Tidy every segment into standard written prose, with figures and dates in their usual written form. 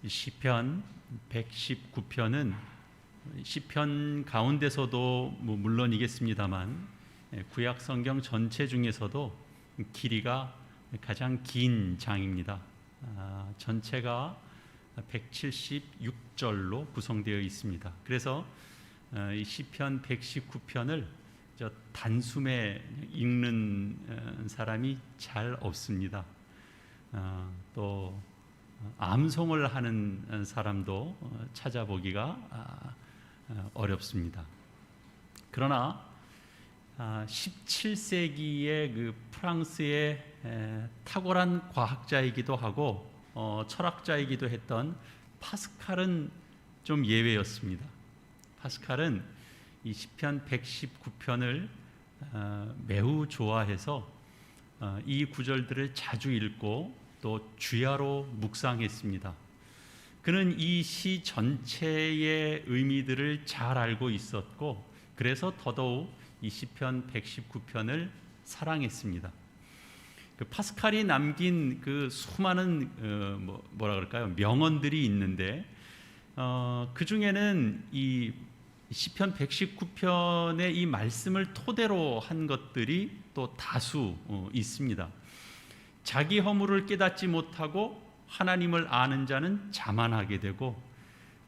시편 119편은 시편 가운데서도 물론이겠습니다만 구약 성경 전체 중에서도 길이가 가장 긴 장입니다. 전체가 176절로 구성되어 있습니다. 그래서 이 시편 119편을 단숨에 읽는 사람이 잘 없습니다. 또 암송을 하는 사람도 찾아보기가 어렵습니다. 그러나 17세기의 그 프랑스의 탁월한 과학자이기도 하고 철학자이기도 했던 파스칼은 좀 예외였습니다. 파스칼은 이 시편 119편을 매우 좋아해서 이 구절들을 자주 읽고 또 주야로 묵상했습니다. 그는 이 시 전체의 의미들을 잘 알고 있었고 그래서 더더욱 이 시편 119편을 사랑했습니다. 그 파스칼이 남긴 그 수많은 뭐라 그럴까요? 명언들이 있는데 그 중에는 이 시편 119편의 이 말씀을 토대로 한 것들이 또 다수 있습니다. 자기 허물을 깨닫지 못하고 하나님을 아는 자는 자만하게 되고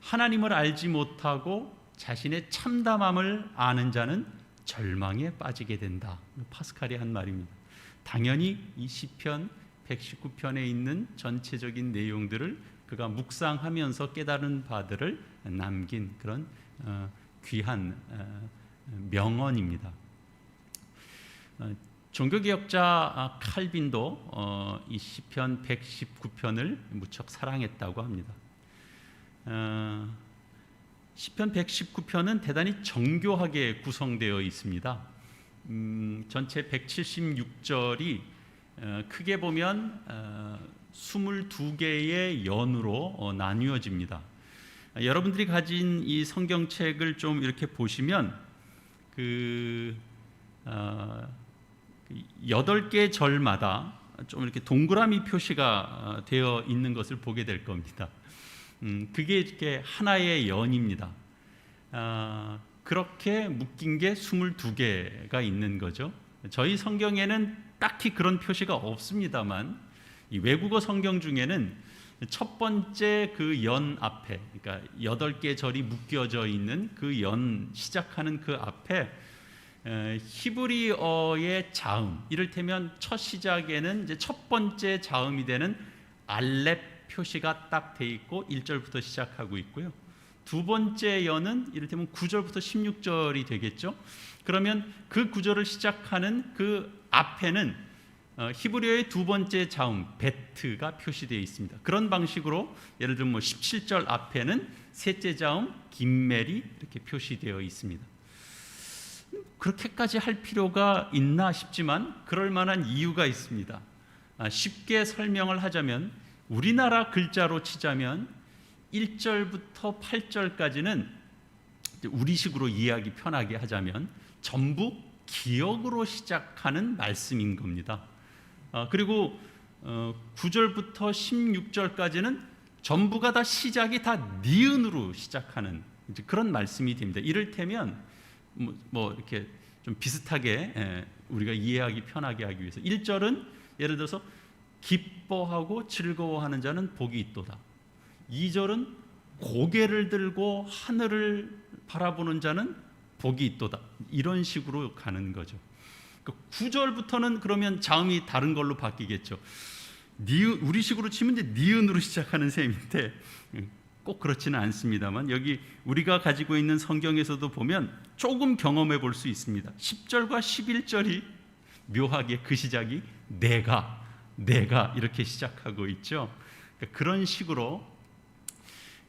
하나님을 알지 못하고 자신의 참담함을 아는 자는 절망에 빠지게 된다. 파스칼이 한 말입니다. 당연히 이 시편 119편에 있는 전체적인 내용들을 그가 묵상하면서 깨달은 바들을 남긴 그런 귀한 명언입니다. 종교개혁자 칼빈도 이 시편 119편을 무척 사랑했다고 합니다. 시편 119편은 대단히 정교하게 구성되어 있습니다. 전체 176절이 크게 보면 22개의 연으로 나뉘어집니다. 여러분들이 가진 이 성경책을 좀 이렇게 보시면 8개 절마다 좀 이렇게 동그라미 표시가 되어 있는 것을 보게 될 겁니다. 그게 이렇게 하나의 연입니다. 그렇게 묶인 게 22개가 있는 거죠. 저희 성경에는 딱히 그런 표시가 없습니다만 이 외국어 성경 중에는 첫 번째 그 연 앞에, 그러니까 8개 절이 묶여져 있는 그 연 시작하는 그 앞에 히브리어의 자음, 이를테면 첫 시작에는 이제 첫 번째 자음이 되는 알렙 표시가 딱 돼 있고 1절부터 시작하고 있고요. 두 번째 연은 이를테면 9절부터 16절이 되겠죠. 그러면 그 구절을 시작하는 그 앞에는 히브리어의 두 번째 자음 베트가 표시되어 있습니다. 그런 방식으로 예를 들면 17절 앞에는 셋째 자음 김멜이 이렇게 표시되어 있습니다. 그렇게까지 할 필요가 있나 싶지만 그럴 만한 이유가 있습니다. 쉽게 설명을 하자면 우리나라 글자로 치자면 1절부터 8절까지는 우리식으로 이해하기 편하게 하자면 전부 기역으로 시작하는 말씀인 겁니다. 그리고 9절부터 16절까지는 전부가 다 시작이 다 니은으로 시작하는 이제 그런 말씀이 됩니다. 이를테면 뭐 이렇게 좀 비슷하게 우리가 이해하기 편하게 하기 위해서 1절은 예를 들어서 기뻐하고 즐거워하는 자는 복이 있도다. 2절은 고개를 들고 하늘을 바라보는 자는 복이 있도다. 이런 식으로 가는 거죠. 9절부터는 그러면 자음이 다른 걸로 바뀌겠죠. 니은, 우리식으로 치면 이제 니은으로 시작하는 셈인데 꼭 그렇지는 않습니다만 여기 우리가 가지고 있는 성경에서도 보면 조금 경험해 볼 수 있습니다. 10절과 11절이 묘하게 그 시작이 내가 이렇게 시작하고 있죠. 그런 식으로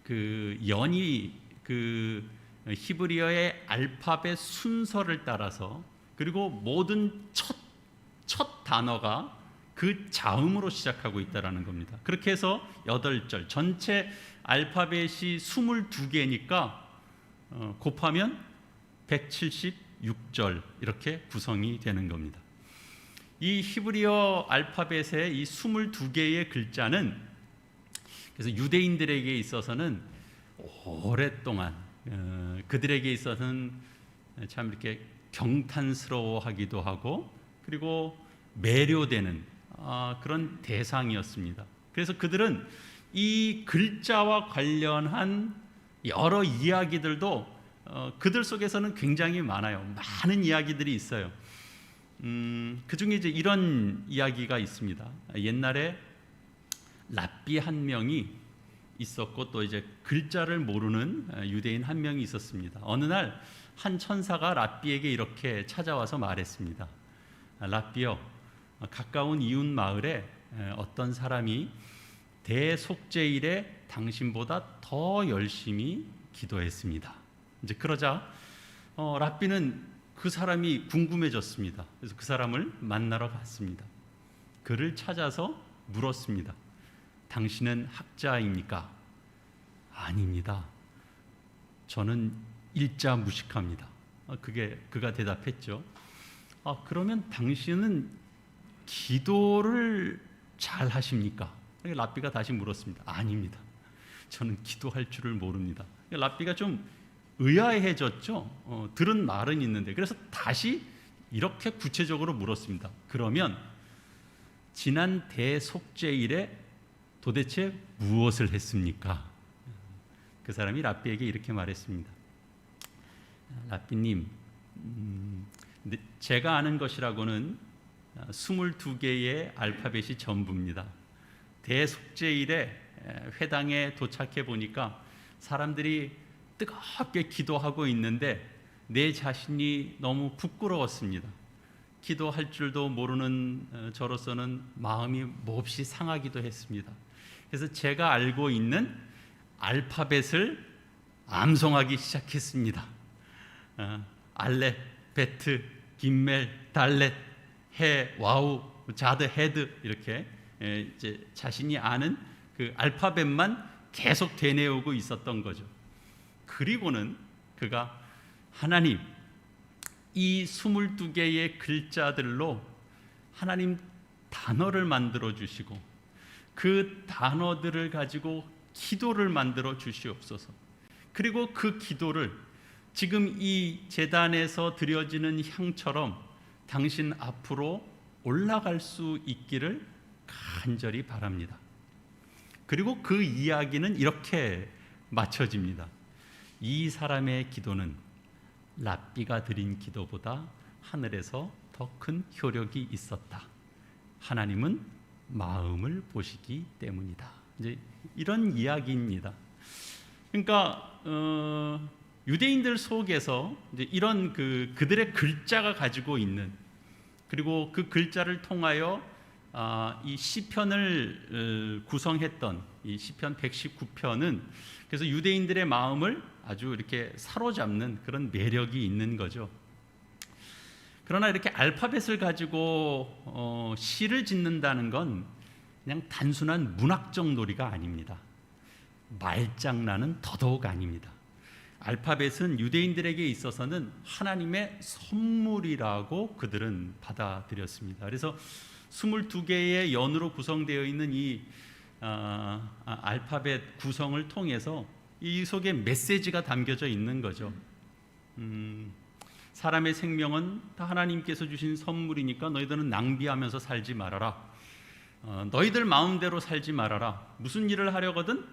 그 연이 그 히브리어의 알파벳 순서를 따라서 그리고 모든 첫 단어가 그 자음으로 시작하고 있다는 겁니다. 그렇게 해서 8절 전체 알파벳이 22개니까 곱하면 176절 이렇게 구성이 되는 겁니다. 이 히브리어 알파벳의 이 22개의 글자는 그래서 유대인들에게 있어서는 오랫동안 그들에게 있어서는 참 이렇게 경탄스러워하기도 하고 그리고 매료되는 그런 대상이었습니다. 그래서 그들은 이 글자와 관련한 여러 이야기들도 그들 속에서는 굉장히 많아요. 많은 이야기들이 있어요. 그 중에 이제 이런 이야기가 있습니다. 옛날에 랍비 한 명이 있었고 또 이제 글자를 모르는 유대인 한 명이 있었습니다. 어느 날 한 천사가 랍비에게 이렇게 찾아와서 말했습니다. 랍비여, 가까운 이웃 마을에 어떤 사람이 대속죄일에 당신보다 더 열심히 기도했습니다. 이제 그러자 랍비는 그 사람이 궁금해졌습니다. 그래서 그 사람을 만나러 갔습니다. 그를 찾아서 물었습니다. 당신은 학자입니까? 아닙니다. 저는 일자 무식합니다. 그가 대답했죠. 그러면 당신은 기도를 잘 하십니까? 랍비가 다시 물었습니다. 아닙니다. 저는 기도할 줄을 모릅니다. 랍비가 좀 의아해졌죠. 들은 말은 있는데 그래서 다시 이렇게 구체적으로 물었습니다. 그러면 지난 대속죄일에 도대체 무엇을 했습니까? 그 사람이 랍비에게 이렇게 말했습니다. 랍비님, 제가 아는 것이라고는 22개의 알파벳이 전부입니다. 대속죄일에 회당에 도착해 보니까 사람들이 뜨겁게 기도하고 있는데 내 자신이 너무 부끄러웠습니다. 기도할 줄도 모르는 저로서는 마음이 몹시 상하기도 했습니다. 그래서 제가 알고 있는 알파벳을 암송하기 시작했습니다. 알렛, 베트, 김멜, 달렛, 해, 와우, 자드, 헤드 이렇게 이제 자신이 아는 그 알파벳만 계속 되뇌우고 있었던 거죠. 그리고는 그가 하나님, 이 22개의 글자들로 하나님 단어를 만들어 주시고 그 단어들을 가지고 기도를 만들어 주시옵소서. 그리고 그 기도를 지금 이 제단에서 드려지는 향처럼 당신 앞으로 올라갈 수 있기를 간절히 바랍니다. 그리고 그 이야기는 이렇게 맞춰집니다. 이 사람의 기도는 랍비가 드린 기도보다 하늘에서 더 큰 효력이 있었다. 하나님은 마음을 보시기 때문이다. 이제 이런 이야기입니다. 그러니까 유대인들 속에서 이제 이런 그들의 글자가 가지고 있는 그리고 그 글자를 통하여 이 시편을 구성했던 이 시편 119편은 그래서 유대인들의 마음을 아주 이렇게 사로잡는 그런 매력이 있는 거죠. 그러나 이렇게 알파벳을 가지고 시를 짓는다는 건 그냥 단순한 문학적 놀이가 아닙니다. 말장난은 더더욱 아닙니다. 알파벳은 유대인들에게 있어서는 하나님의 선물이라고 그들은 받아들였습니다. 그래서 22개의 연으로 구성되어 있는 이 알파벳 구성을 통해서 이 속에 메시지가 담겨져 있는 거죠. 사람의 생명은 다 하나님께서 주신 선물이니까 너희들은 낭비하면서 살지 말아라. 너희들 마음대로 살지 말아라. 무슨 일을 하려거든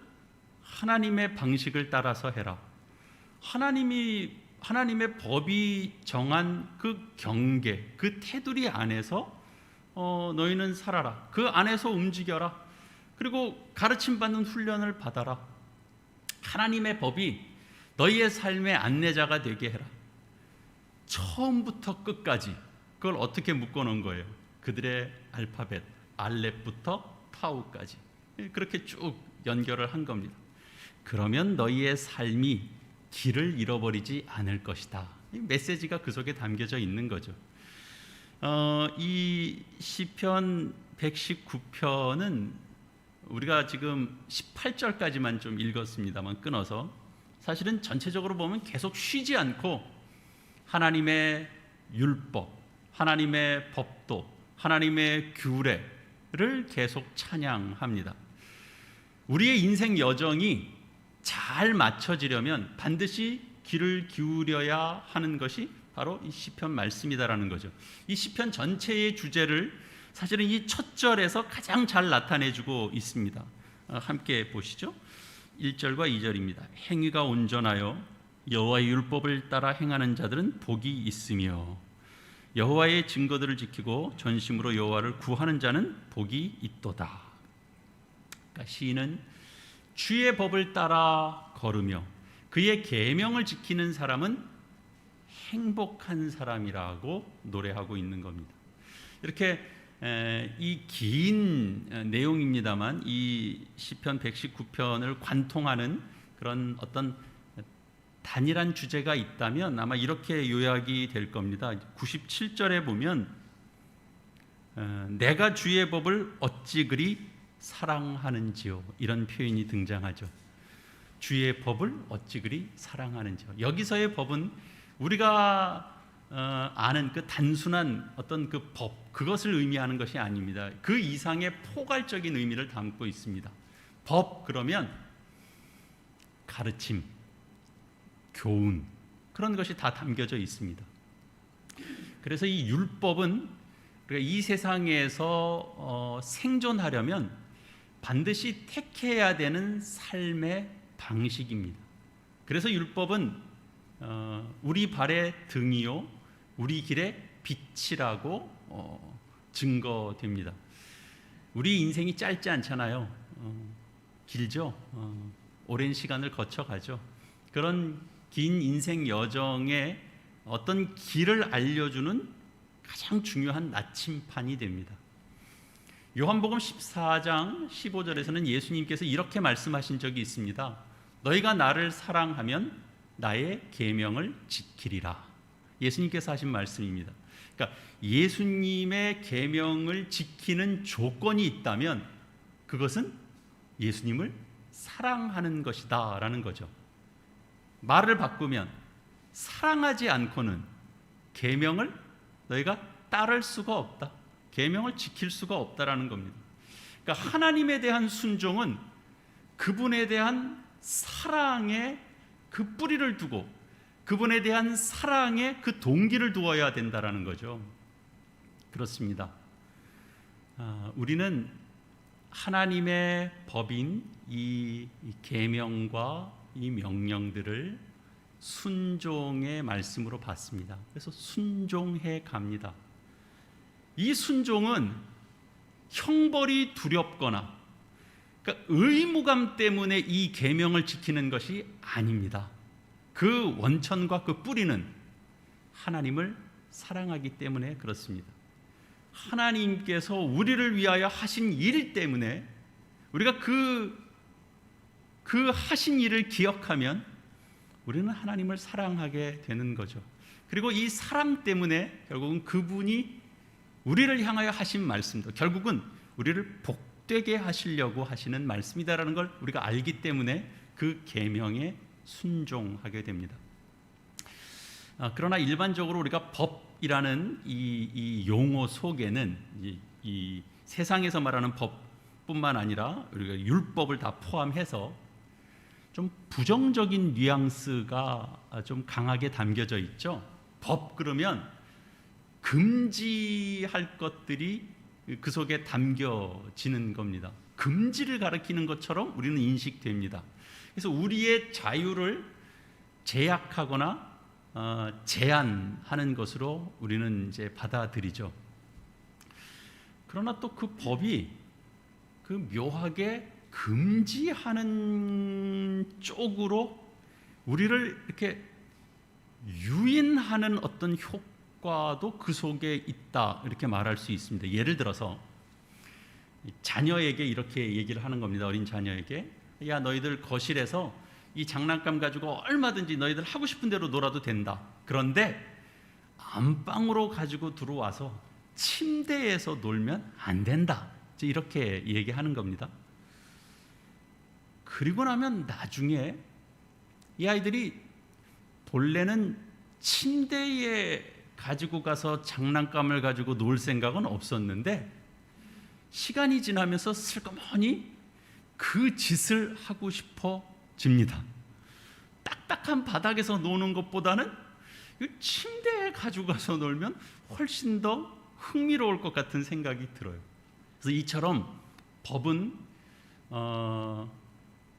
하나님의 방식을 따라서 해라. 하나님의 법이 정한 그 경계, 그 테두리 안에서 너희는 살아라. 그 안에서 움직여라. 그리고 가르침받는 훈련을 받아라. 하나님의 법이 너희의 삶의 안내자가 되게 해라. 처음부터 끝까지 그걸 어떻게 묶어놓은 거예요? 그들의 알파벳, 알렙부터 타우까지 그렇게 쭉 연결을 한 겁니다. 그러면 너희의 삶이 길을 잃어버리지 않을 것이다. 이 메시지가 그 속에 담겨져 있는 거죠. 이 시편 119편은 우리가 지금 18절까지만 좀 읽었습니다만 끊어서 사실은 전체적으로 보면 계속 쉬지 않고 하나님의 율법, 하나님의 법도, 하나님의 규례를 계속 찬양합니다. 우리의 인생 여정이 잘 맞춰지려면 반드시 귀를 기울여야 하는 것이 바로 이 시편 말씀이다라는 거죠. 이 시편 전체의 주제를 사실은 이 첫 절에서 가장 잘 나타내주고 있습니다. 함께 보시죠. 1절과 2절입니다. 행위가 온전하여 여호와의 율법을 따라 행하는 자들은 복이 있으며 여호와의 증거들을 지키고 전심으로 여호와를 구하는 자는 복이 있도다. 그러니까 시인은 주의 법을 따라 걸으며 그의 계명을 지키는 사람은 행복한 사람이라고 노래하고 있는 겁니다. 이렇게 이 긴 내용입니다만 이 시편 119편을 관통하는 그런 어떤 단일한 주제가 있다면 아마 이렇게 요약이 될 겁니다. 97절에 보면 내가 주의 법을 어찌 그리 사랑하는지요, 이런 표현이 등장하죠. 주의 법을 어찌 그리 사랑하는지요. 여기서의 법은 우리가 아는 그 단순한 어떤 그 법, 그것을 의미하는 것이 아닙니다. 그 이상의 포괄적인 의미를 담고 있습니다. 법 그러면 가르침, 교훈, 그런 것이 다 담겨져 있습니다. 그래서 이 율법은 우리가 이 세상에서 생존하려면 반드시 택해야 되는 삶의 방식입니다. 그래서 율법은 우리 발의 등이요 우리 길의 빛이라고 증거됩니다. 우리 인생이 짧지 않잖아요. 길죠. 오랜 시간을 거쳐가죠. 그런 긴 인생 여정에 어떤 길을 알려주는 가장 중요한 나침판이 됩니다. 요한복음 14장 15절에서는 예수님께서 이렇게 말씀하신 적이 있습니다. 너희가 나를 사랑하면 나의 계명을 지키리라. 예수님께서 하신 말씀입니다. 그러니까 예수님의 계명을 지키는 조건이 있다면 그것은 예수님을 사랑하는 것이다 라는 거죠. 말을 바꾸면 사랑하지 않고는 계명을 너희가 따를 수가 없다, 계명을 지킬 수가 없다라는 겁니다. 그러니까 하나님에 대한 순종은 그분에 대한 사랑의 그 뿌리를 두고 그분에 대한 사랑의 그 동기를 두어야 된다라는 거죠. 그렇습니다. 우리는 하나님의 법인 이 계명과 이 명령들을 순종의 말씀으로 받습니다. 그래서 순종해 갑니다. 이 순종은 형벌이 두렵거나 그러니까 의무감 때문에 이 계명을 지키는 것이 아닙니다. 그 원천과 그 뿌리는 하나님을 사랑하기 때문에 그렇습니다. 하나님께서 우리를 위하여 하신 일 때문에 우리가 그 하신 일을 기억하면 우리는 하나님을 사랑하게 되는 거죠. 그리고 이 사랑 때문에 결국은 그분이 우리를 향하여 하신 말씀도 결국은 우리를 복되게 하시려고 하시는 말씀이다라는 걸 우리가 알기 때문에 그 계명에 순종하게 됩니다. 그러나 일반적으로 우리가 법이라는 이 용어 속에는 이 세상에서 말하는 법뿐만 아니라 우리가 율법을 다 포함해서 좀 부정적인 뉘앙스가 좀 강하게 담겨져 있죠. 법 그러면 금지할 것들이 그 속에 담겨지는 겁니다. 금지를 가리키는 것처럼 우리는 인식됩니다. 그래서 우리의 자유를 제약하거나 제한하는 것으로 우리는 이제 받아들이죠. 그러나 또 그 법이 그 묘하게 금지하는 쪽으로 우리를 이렇게 유인하는 어떤 효과도 그 속에 있다, 이렇게 말할 수 있습니다. 예를 들어서 자녀에게 이렇게 얘기를 하는 겁니다. 어린 자녀에게, 야, 너희들 거실에서 이 장난감 가지고 얼마든지 너희들 하고 싶은 대로 놀아도 된다. 그런데 안방으로 가지고 들어와서 침대에서 놀면 안 된다. 이렇게 얘기하는 겁니다. 그리고 나면 나중에 이 아이들이 본래는 침대에 가지고 가서 장난감을 가지고 놀 생각은 없었는데 시간이 지나면서 슬그머니 그 짓을 하고 싶어집니다. 딱딱한 바닥에서 노는 것보다는 침대에 가져가서 놀면 훨씬 더 흥미로울 것 같은 생각이 들어요. 그래서 이처럼 법은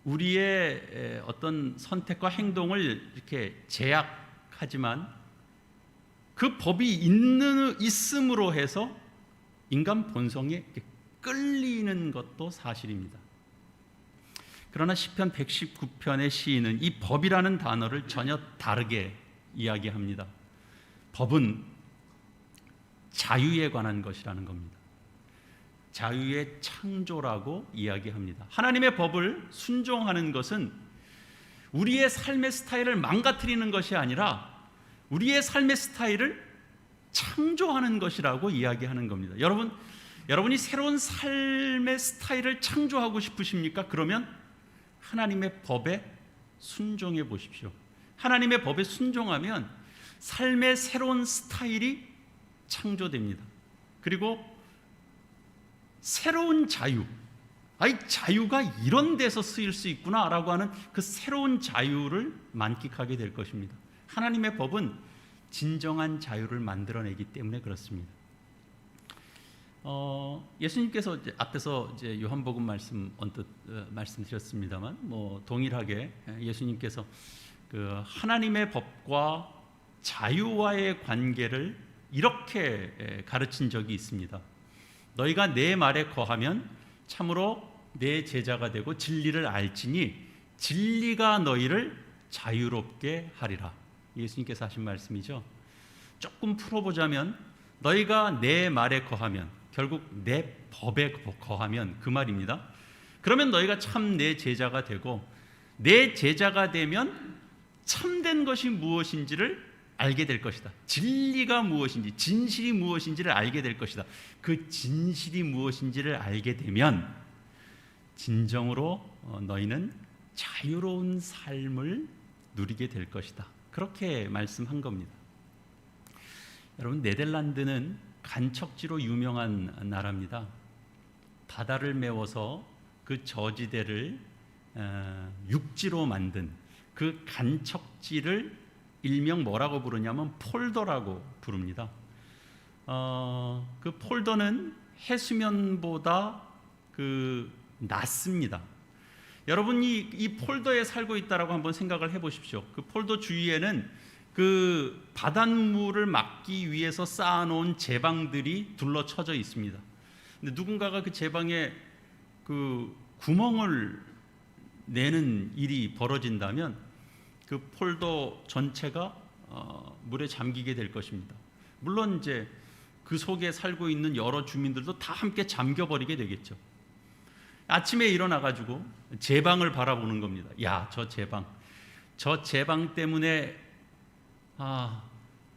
우리의 어떤 선택과 행동을 이렇게 제약하지만 그 법이 있음으로 해서 인간 본성에 끌리는 것도 사실입니다. 그러나 시편 119편의 시인은 이 법이라는 단어를 전혀 다르게 이야기합니다. 법은 자유에 관한 것이라는 겁니다. 자유의 창조라고 이야기합니다. 하나님의 법을 순종하는 것은 우리의 삶의 스타일을 망가뜨리는 것이 아니라 우리의 삶의 스타일을 창조하는 것이라고 이야기하는 겁니다. 여러분이 새로운 삶의 스타일을 창조하고 싶으십니까? 그러면 하나님의 법에 순종해 보십시오. 하나님의 법에 순종하면 삶의 새로운 스타일이 창조됩니다. 그리고 새로운 자유가 이런 데서 쓰일 수 있구나라고 하는 그 새로운 자유를 만끽하게 될 것입니다. 하나님의 법은 진정한 자유를 만들어내기 때문에 그렇습니다. 예수님께서 앞에서 이제 요한복음 말씀 언뜻 말씀드렸습니다만, 동일하게 예수님께서 그 하나님의 법과 자유와의 관계를 이렇게 가르친 적이 있습니다. 너희가 내 말에 거하면 참으로 내 제자가 되고 진리를 알지니 진리가 너희를 자유롭게 하리라. 예수님께서 하신 말씀이죠. 조금 풀어보자면 너희가 내 말에 거하면, 결국 내 법에 거하면 그 말입니다. 그러면 너희가 참 내 제자가 되고, 내 제자가 되면 참된 것이 무엇인지를 알게 될 것이다. 진리가 무엇인지, 진실이 무엇인지를 알게 될 것이다. 그 진실이 무엇인지를 알게 되면 진정으로 너희는 자유로운 삶을 누리게 될 것이다. 그렇게 말씀한 겁니다. 여러분, 네덜란드는 간척지로 유명한 나라입니다. 바다를 메워서 그 저지대를 육지로 만든 그 간척지를 일명 뭐라고 부르냐면 폴더라고 부릅니다. 그 폴더는 해수면보다 낮습니다. 여러분이 이 폴더에 살고 있다라고 한번 생각을 해보십시오. 그 폴더 주위에는 그 바닷물을 막기 위해서 쌓아놓은 제방들이 둘러쳐져 있습니다. 근데 누군가가 그 제방에 그 구멍을 내는 일이 벌어진다면 그 폴더 전체가 물에 잠기게 될 것입니다. 물론 이제 그 속에 살고 있는 여러 주민들도 다 함께 잠겨버리게 되겠죠. 아침에 일어나가지고 제방을 바라보는 겁니다. 야, 저 제방 때문에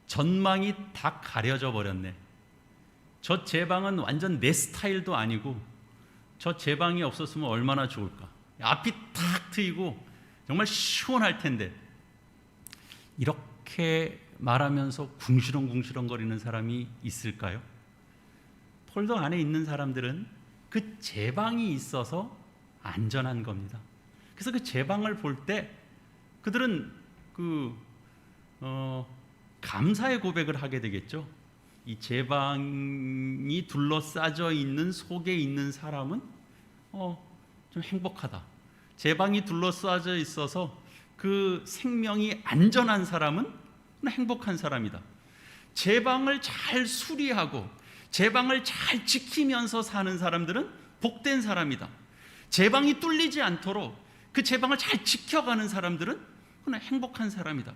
전망이 다 가려져 버렸네. 저 제방은 완전 내 스타일도 아니고 저 제방이 없었으면 얼마나 좋을까. 앞이 탁 트이고 정말 시원할 텐데. 이렇게 말하면서 궁시렁궁시렁거리는 사람이 있을까요? 폴더 안에 있는 사람들은 그 제방이 있어서 안전한 겁니다. 그래서 그 제방을 볼 때 그들은 감사의 고백을 하게 되겠죠. 이 제방이 둘러싸져 있는 속에 있는 사람은 좀 행복하다. 제방이 둘러싸져 있어서 그 생명이 안전한 사람은 행복한 사람이다. 제방을 잘 수리하고 제방을 잘 지키면서 사는 사람들은 복된 사람이다. 제방이 뚫리지 않도록 그 제방을 잘 지켜가는 사람들은 행복한 사람이다.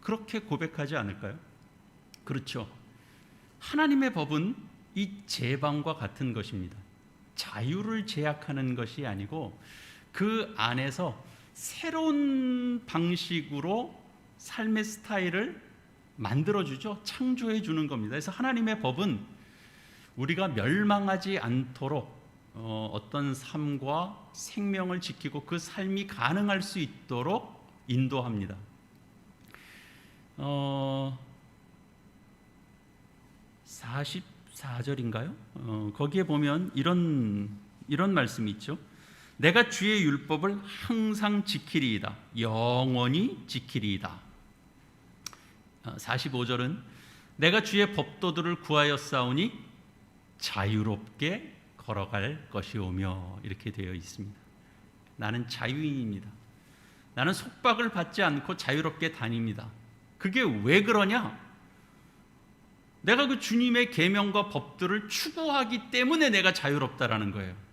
그렇게 고백하지 않을까요? 그렇죠. 하나님의 법은 이 제방과 같은 것입니다. 자유를 제약하는 것이 아니고 그 안에서 새로운 방식으로 삶의 스타일을 만들어주죠. 창조해 주는 겁니다. 그래서 하나님의 법은 우리가 멸망하지 않도록 어떤 삶과 생명을 지키고 그 삶이 가능할 수 있도록 인도합니다. 44절인가요? 거기에 보면 이런 말씀이 있죠. 내가 주의 율법을 항상 지키리이다. 영원히 지키리이다. 45절은 내가 주의 법도들을 구하였사오니 자유롭게 걸어갈 것이오며 이렇게 되어 있습니다. 나는 자유인입니다. 나는 속박을 받지 않고 자유롭게 다닙니다. 그게 왜 그러냐? 내가 그 주님의 계명과 법들을 추구하기 때문에 내가 자유롭다라는 거예요.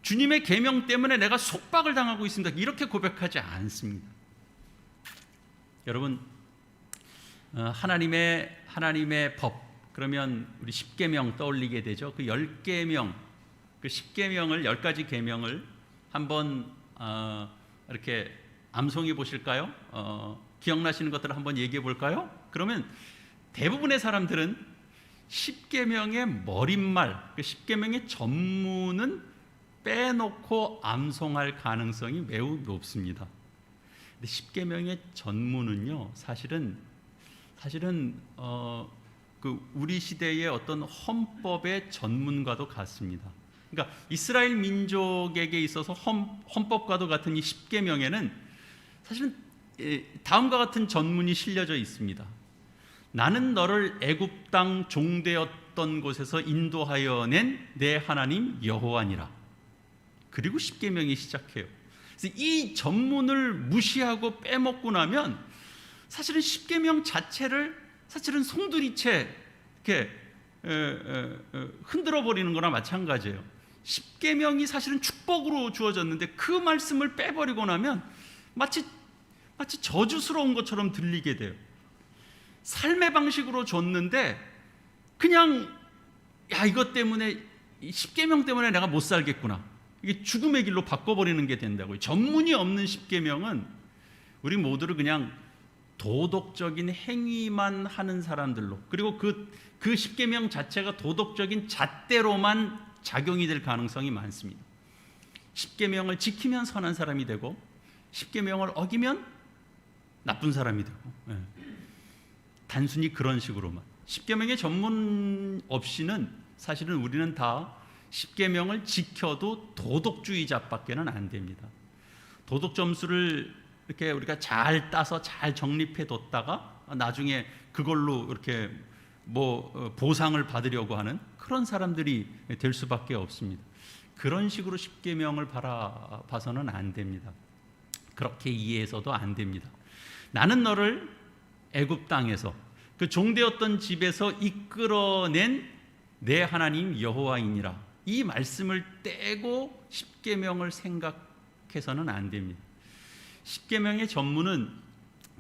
주님의 계명 때문에 내가 속박을 당하고 있습니다. 이렇게 고백하지 않습니다. 여러분, 하나님의 법, 그러면 우리 10계명 떠올리게 되죠. 그 10계명, 그 10계명을 10가지 계명을 한번 이렇게 암송해 보실까요? 기억나시는 것들을 한번 얘기해 볼까요? 그러면 대부분의 사람들은 10계명의 머릿말, 그 10계명의 전문은 빼놓고 암송할 가능성이 매우 높습니다. 근데 10계명의 전문은요, 사실은 그 우리 시대의 어떤 헌법의 전문과도 같습니다. 그러니까 이스라엘 민족에게 있어서 헌법과도 같은 이 10계명에는 사실은 다음과 같은 전문이 실려져 있습니다. 나는 너를 애굽 땅 종되었던 곳에서 인도하여 낸 내 하나님 여호와니라. 그리고 10계명이 시작해요. 그래서 이 전문을 무시하고 빼먹고 나면 사실은 10계명 자체를 사실은 송두리째 이렇게 흔들어 버리는 거나 마찬가지예요. 10계명이 사실은 축복으로 주어졌는데 그 말씀을 빼버리고 나면 마치 저주스러운 것처럼 들리게 돼요. 삶의 방식으로 줬는데 그냥 이것 때문에 10계명 때문에 내가 못 살겠구나. 이게 죽음의 길로 바꿔버리는 게 된다고요. 전문이 없는 10계명은 우리 모두를 그냥 도덕적인 행위만 하는 사람들로, 그리고 그 10계명 자체가 도덕적인 잣대로만 작용이 될 가능성이 많습니다. 10계명을 지키면 선한 사람이 되고 10계명을 어기면 나쁜 사람이 되고, 단순히 그런 식으로만. 10계명의 전문 없이는 사실은 우리는 다 10계명을 지켜도 도덕주의자밖에는 안 됩니다. 도덕 점수를 이렇게 우리가 잘 따서 잘 정립해 뒀다가 나중에 그걸로 이렇게 보상을 받으려고 하는 그런 사람들이 될 수밖에 없습니다. 그런 식으로 10계명을 바라봐서는 안 됩니다. 그렇게 이해해서도 안 됩니다. 나는 너를 애굽 땅에서 그 종되었던 집에서 이끌어낸 내 하나님 여호와이니라. 이 말씀을 떼고 10계명을 생각해서는 안 됩니다. 10계명의 전문은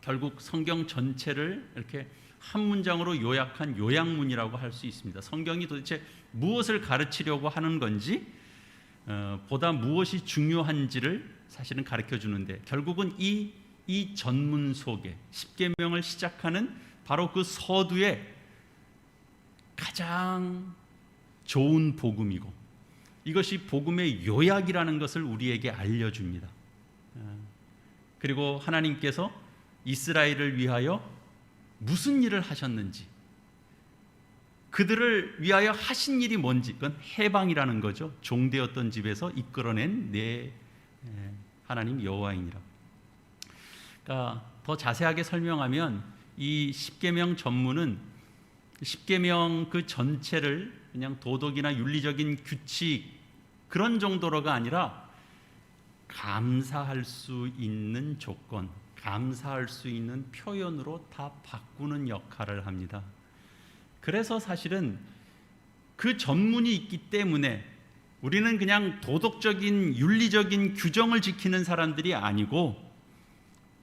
결국 성경 전체를 이렇게 한 문장으로 요약한 요약문이라고 할 수 있습니다. 성경이 도대체 무엇을 가르치려고 하는 건지, 보다 무엇이 중요한지를 사실은 가르쳐 주는데, 결국은 이 전문 속에 10계명을 시작하는 바로 그 서두에 가장 좋은 복음이고, 이것이 복음의 요약이라는 것을 우리에게 알려줍니다. 그리고 하나님께서 이스라엘을 위하여 무슨 일을 하셨는지, 그들을 위하여 하신 일이 뭔지, 그건 해방이라는 거죠. 종되었던 집에서 이끌어낸 내 하나님 여호와이니라. 그러니까 더 자세하게 설명하면 이 10계명 전문은 10계명 그 전체를 그냥 도덕이나 윤리적인 규칙 그런 정도로가 아니라 감사할 수 있는 조건, 감사할 수 있는 표현으로 다 바꾸는 역할을 합니다. 그래서 사실은 그 전문이 있기 때문에 우리는 그냥 도덕적인 윤리적인 규정을 지키는 사람들이 아니고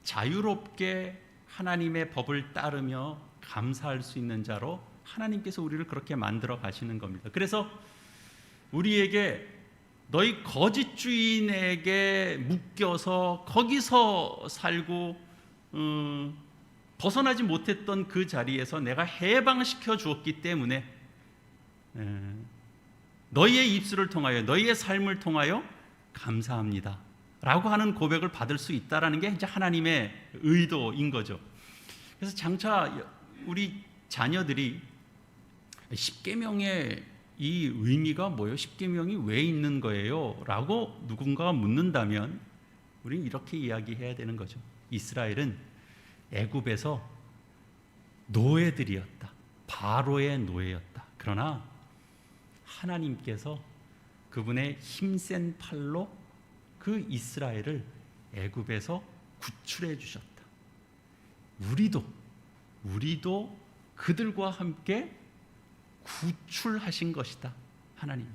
자유롭게 하나님의 법을 따르며 감사할 수 있는 자로 하나님께서 우리를 그렇게 만들어 가시는 겁니다. 그래서 우리에게 너희 거짓 주인에게 묶여서 거기서 살고 벗어나지 못했던 그 자리에서 내가 해방시켜 주었기 때문에 너희의 입술을 통하여, 너희의 삶을 통하여 감사합니다 라고 하는 고백을 받을 수 있다는 게 이제 하나님의 의도인 거죠. 그래서 장차 우리 자녀들이 10계명의 이 의미가 뭐예요? 십계명이 왜 있는 거예요? 라고 누군가가 묻는다면 우리는 이렇게 이야기해야 되는 거죠. 이스라엘은 애굽에서 노예들이었다. 바로의 노예였다. 그러나 하나님께서 그분의 힘센 팔로 그 이스라엘을 애굽에서 구출해 주셨다. 우리도 그들과 함께 구출하신 것이다. 하나님.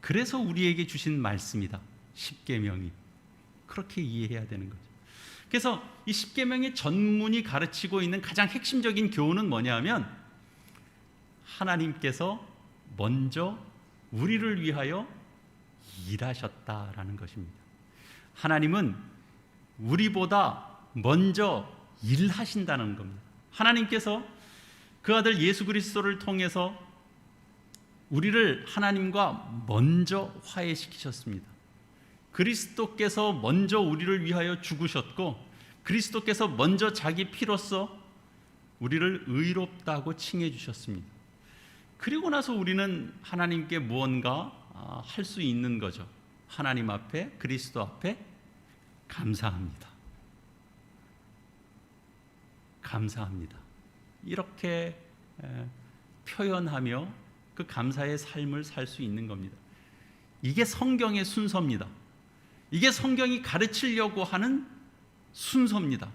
그래서 우리에게 주신 말씀이다. 십계명이. 그렇게 이해해야 되는 거죠. 그래서 이 십계명의 전문이 가르치고 있는 가장 핵심적인 교훈은 뭐냐면 하나님께서 먼저 우리를 위하여 일하셨다라는 것입니다. 하나님은 우리보다 먼저 일하신다는 겁니다. 하나님께서 그 아들 예수 그리스도를 통해서 우리를 하나님과 먼저 화해시키셨습니다. 그리스도께서 먼저 우리를 위하여 죽으셨고 그리스도께서 먼저 자기 피로써 우리를 의롭다고 칭해 주셨습니다. 그리고 나서 우리는 하나님께 무언가 할 수 있는 거죠. 하나님 앞에, 그리스도 앞에 감사합니다. 감사합니다. 이렇게 표현하며 그 감사의 삶을 살 수 있는 겁니다. 이게 성경의 순서입니다. 이게 성경이 가르치려고 하는 순서입니다.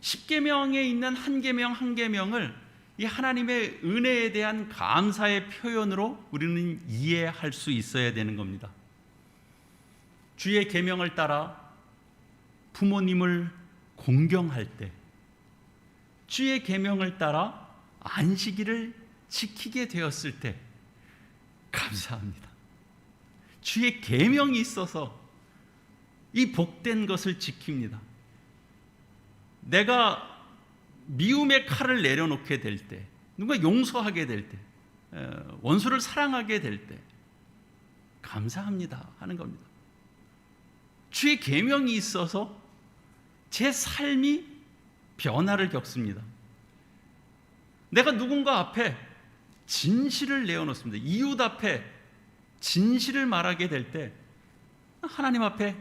십계명에 있는 한 계명 한 계명을 이 하나님의 은혜에 대한 감사의 표현으로 우리는 이해할 수 있어야 되는 겁니다. 주의 계명을 따라 부모님을 공경할 때, 주의 계명을 따라 안식일을 지키게 되었을 때 감사합니다. 주의 계명이 있어서 이 복된 것을 지킵니다. 내가 미움의 칼을 내려놓게 될 때, 누가 용서하게 될 때, 원수를 사랑하게 될 때 감사합니다 하는 겁니다. 주의 계명이 있어서 제 삶이 변화를 겪습니다. 내가 누군가 앞에 진실을 내어놓습니다. 이웃 앞에 진실을 말하게 될 때 하나님 앞에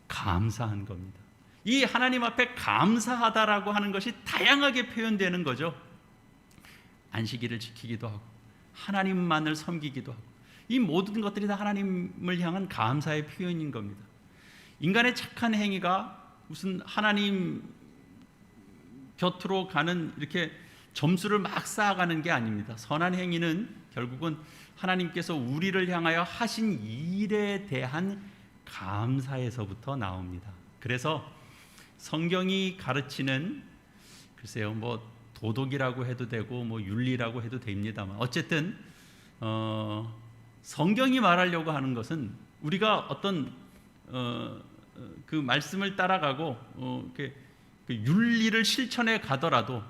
감사한 겁니다. 이 하나님 앞에 감사하다라고 하는 것이 다양하게 표현되는 거죠. 안식일을 지키기도 하고 하나님만을 섬기기도 하고 이 모든 것들이 다 하나님을 향한 감사의 표현인 겁니다. 인간의 착한 행위가 무슨 하나님 곁으로 가는 이렇게 점수를 막 쌓아가는 게 아닙니다. 선한 행위는 결국은 하나님께서 우리를 향하여 하신 일에 대한 감사에서부터 나옵니다. 그래서 성경이 가르치는 글쎄요, 뭐 도덕이라고 해도 되고 뭐 윤리라고 해도 됩니다만 어쨌든 성경이 말하려고 하는 것은 우리가 어떤 그 말씀을 따라가고 이렇게 그 윤리를 실천해 가더라도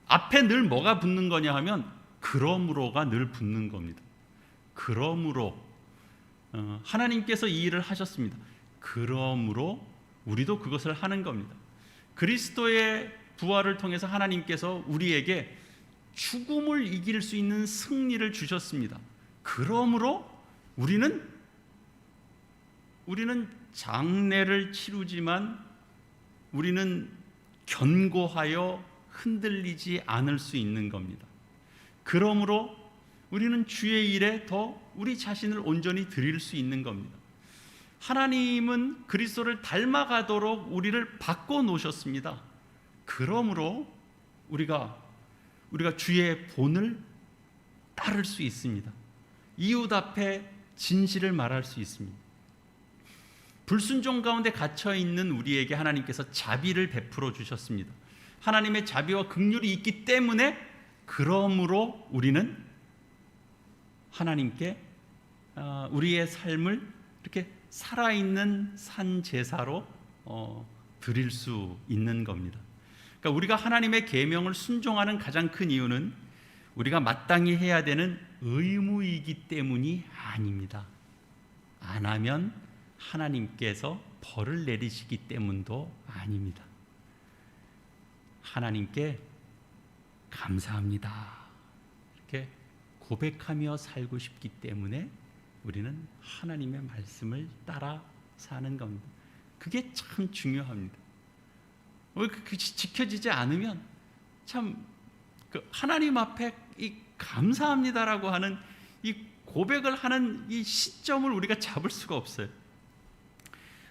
앞에 늘 뭐가 붙는 거냐 하면 그러므로가 늘 붙는 겁니다. 그러므로 하나님께서 이 일을 하셨습니다. 그러므로 우리도 그것을 하는 겁니다. 그리스도의 부활을 통해서 하나님께서 우리에게 죽음을 이길 수 있는 승리를 주셨습니다. 그러므로 우리는 장례를 치르지만 우리는 견고하여 흔들리지 않을 수 있는 겁니다. 그러므로 우리는 주의 일에 더 우리 자신을 온전히 드릴 수 있는 겁니다. 하나님은 그리스도를 닮아가도록 우리를 바꿔 놓으셨습니다. 그러므로 우리가 주의 본을 따를 수 있습니다. 이웃 앞에 진실을 말할 수 있습니다. 불순종 가운데 갇혀 있는 우리에게 하나님께서 자비를 베풀어 주셨습니다. 하나님의 자비와 긍휼이 있기 때문에 그러므로 우리는 하나님께 우리의 삶을 이렇게 살아있는 산 제사로 드릴 수 있는 겁니다. 그러니까 우리가 하나님의 계명을 순종하는 가장 큰 이유는 우리가 마땅히 해야 되는 의무이기 때문이 아닙니다. 안 하면 하나님께서 벌을 내리시기 때문도 아닙니다. 하나님께 감사합니다. 이렇게 고백하며 살고 싶기 때문에 우리는 하나님의 말씀을 따라 사는 겁니다. 그게 참 중요합니다. 그게 지켜지지 않으면 참 하나님 앞에 이 감사합니다라고 하는 이 고백을 하는 이 시점을 우리가 잡을 수가 없어요.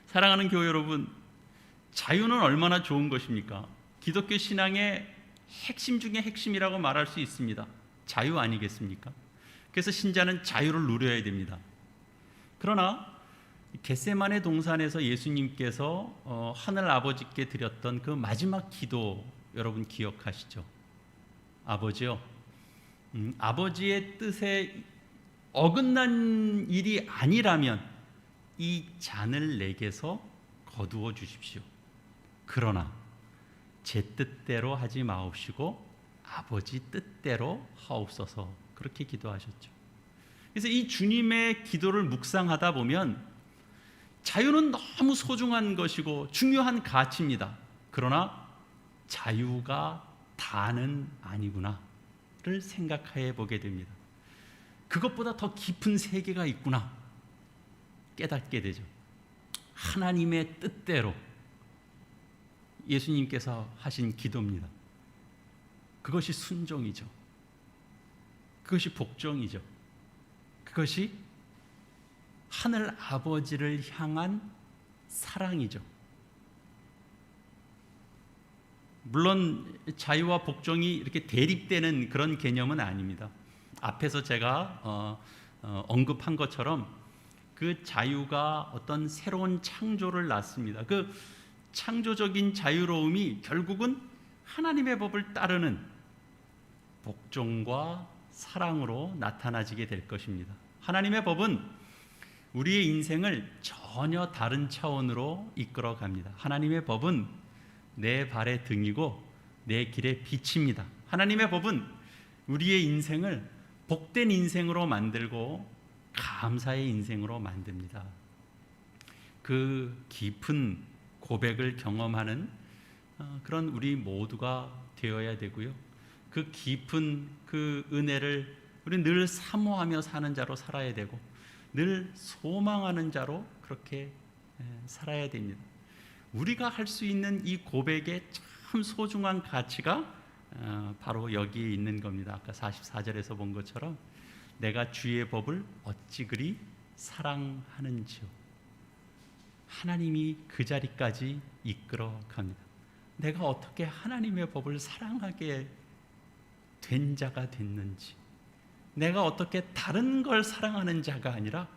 사랑하는 교회 여러분, 자유는 얼마나 좋은 것입니까? 기독교 신앙의 핵심 중에 핵심이라고 말할 수 있습니다. 자유 아니겠습니까? 그래서 신자는 자유를 누려야 됩니다. 그러나 겟세마네 동산에서 예수님께서 하늘 아버지께 드렸던 그 마지막 기도 여러분 기억하시죠? 아버지요, 아버지의 뜻에 어긋난 일이 아니라면 이 잔을 내게서 거두어 주십시오. 그러나 제 뜻대로 하지 마옵시고 아버지 뜻대로 하옵소서. 그렇게 기도하셨죠. 그래서 이 주님의 기도를 묵상하다 보면 자유는 너무 소중한 것이고 중요한 가치입니다. 그러나 자유가 다는 아니구나를 생각해 보게 됩니다. 그것보다 더 깊은 세계가 있구나 깨닫게 되죠. 하나님의 뜻대로 예수님께서 하신 기도입니다. 그것이 순종이죠. 그것이 복종이죠. 그것이 하늘 아버지를 향한 사랑이죠. 물론 자유와 복종이 이렇게 대립되는 그런 개념은 아닙니다. 앞에서 제가 언급한 것처럼 그 자유가 어떤 새로운 창조를 낳습니다. 그 창조적인 자유로움이 결국은 하나님의 법을 따르는 복종과 사랑으로 나타나지게 될 것입니다. 하나님의 법은 우리의 인생을 전혀 다른 차원으로 이끌어 갑니다. 하나님의 법은 내 발의 등이고 내 길의 빛입니다. 하나님의 법은 우리의 인생을 복된 인생으로 만들고 감사의 인생으로 만듭니다. 그 깊은 고백을 경험하는 그런 우리 모두가 되어야 되고요. 그 깊은 그 은혜를 우리 늘 사모하며 사는 자로 살아야 되고 늘 소망하는 자로 그렇게 살아야 됩니다. 우리가 할 수 있는 이 고백의 참 소중한 가치가 바로 여기에 있는 겁니다. 아까 44절에서 본 것처럼 내가 주의 법을 어찌 그리 사랑하는지요. 하나님이 그 자리까지 이끌어 갑니다. 내가 어떻게 하나님의 법을 사랑하게 된 자가 됐는지, 내가 어떻게 다른 걸 사랑하는 자가 아니라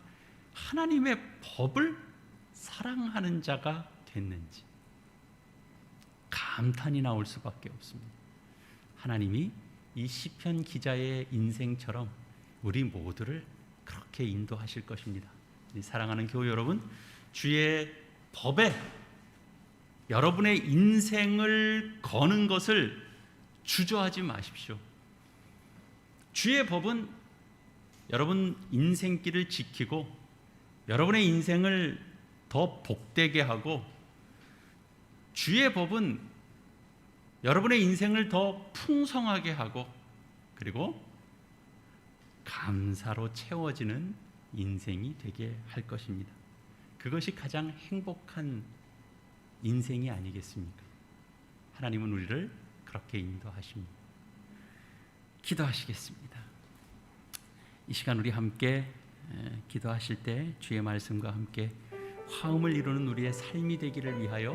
하나님의 법을 사랑하는 자가 됐는지 감탄이 나올 수밖에 없습니다. 하나님이 이 시편 기자의 인생처럼 우리 모두를 그렇게 인도하실 것입니다. 사랑하는 교회 여러분, 주의 법에 여러분의 인생을 거는 것을 주저하지 마십시오. 주의 법은 여러분 인생길을 지키고 여러분의 인생을 더 복되게 하고, 주의 법은 여러분의 인생을 더 풍성하게 하고, 그리고 감사로 채워지는 인생이 되게 할 것입니다. 그것이 가장 행복한 인생이 아니겠습니까? 하나님은 우리를 그렇게 인도하십니다. 기도하시겠습니다. 이 시간 우리 함께 기도하실 때 주의 말씀과 함께 화음을 이루는 우리의 삶이 되기를 위하여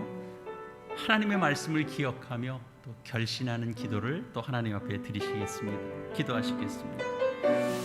하나님의 말씀을 기억하며 또 결신하는 기도를 또 하나님 앞에 드리시겠습니다. 기도하시겠습니다.